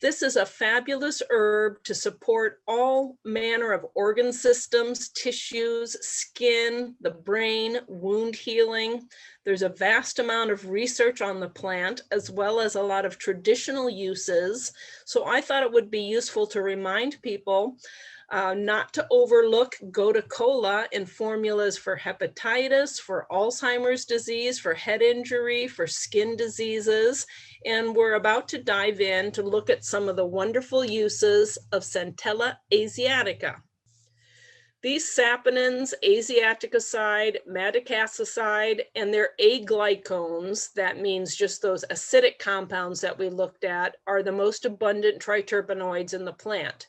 This is a fabulous herb to support all manner of organ systems, tissues, skin, the brain, wound healing. There's a vast amount of research on the plant, as well as a lot of traditional uses. So I thought it would be useful to remind people not to overlook Gotu Kola in formulas for hepatitis, for Alzheimer's disease, for head injury, for skin diseases. And we're about to dive in to look at some of the wonderful uses of Centella Asiatica. These saponins, Asiaticoside, Medicassoside, and their aglycones, that means just those acidic compounds that we looked at, are the most abundant triterpenoids in the plant.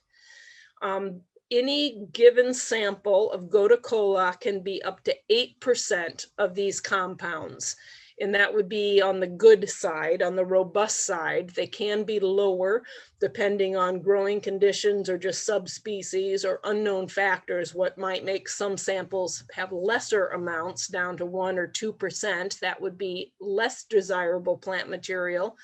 Any given sample of Gotu Kola can be up to 8% of these compounds. And that would be on the good side, on the robust side. They can be lower depending on growing conditions or just subspecies or unknown factors, what might make some samples have lesser amounts down to 1 or 2%. That would be less desirable plant material.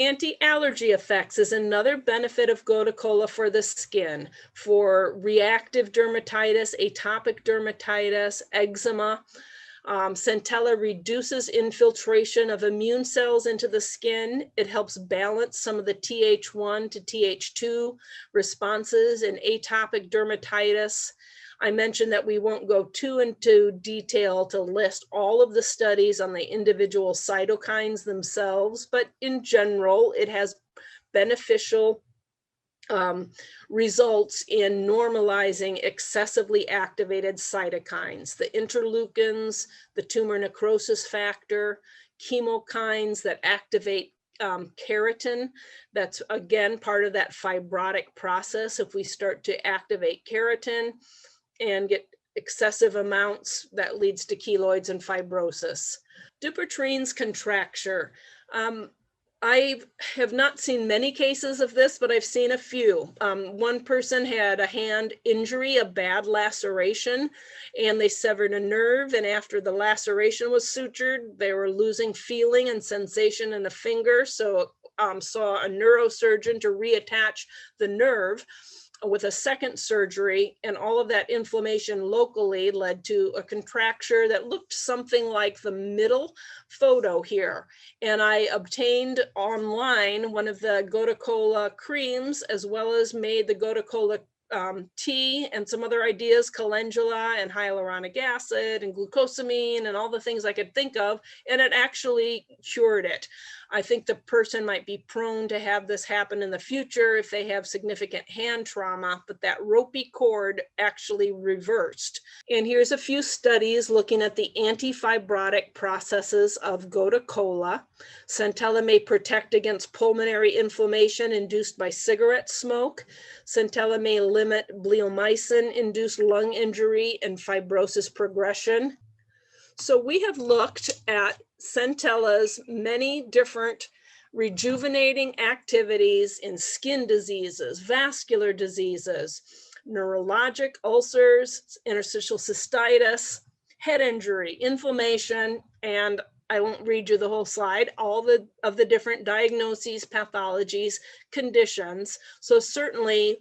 Anti-allergy effects is another benefit of Gotu Kola for the skin, for reactive dermatitis, atopic dermatitis, eczema. Centella reduces infiltration of immune cells into the skin. It helps balance some of the Th1 to Th2 responses in atopic dermatitis. I mentioned that we won't go too into detail to list all of the studies on the individual cytokines themselves, but in general, it has beneficial results in normalizing excessively activated cytokines, the interleukins, the tumor necrosis factor, chemokines that activate keratin. That's again part of that fibrotic process. If we start to activate keratin and get excessive amounts, that leads to keloids and fibrosis. Dupuytren's contracture. I have not seen many cases of this, but I've seen a few. One person had a hand injury, a bad laceration, and they severed a nerve. And after the laceration was sutured, they were losing feeling and sensation in the finger. So saw a neurosurgeon to reattach the nerve with a second surgery, and all of that inflammation locally led to a contracture that looked something like the middle photo here. And I obtained online one of the Gotu Kola creams, as well as made the Gotu Kola tea and some other ideas, calendula and hyaluronic acid and glucosamine and all the things I could think of, and it actually cured it. I think the person might be prone to have this happen in the future if they have significant hand trauma, but that ropey cord actually reversed. And here's a few studies looking at the anti-fibrotic processes of Gotu Kola. Centella may protect against pulmonary inflammation induced by cigarette smoke. Centella may limit bleomycin-induced lung injury and fibrosis progression. So we have looked at Centella's many different rejuvenating activities in skin diseases, vascular diseases, neurologic ulcers, interstitial cystitis, head injury, inflammation, and I won't read you the whole slide, all of the different diagnoses, pathologies, conditions. So certainly,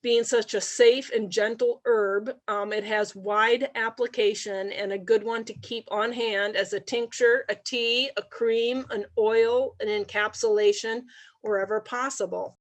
being such a safe and gentle herb, it has wide application and a good one to keep on hand as a tincture, a tea, a cream, an oil, an encapsulation, wherever possible.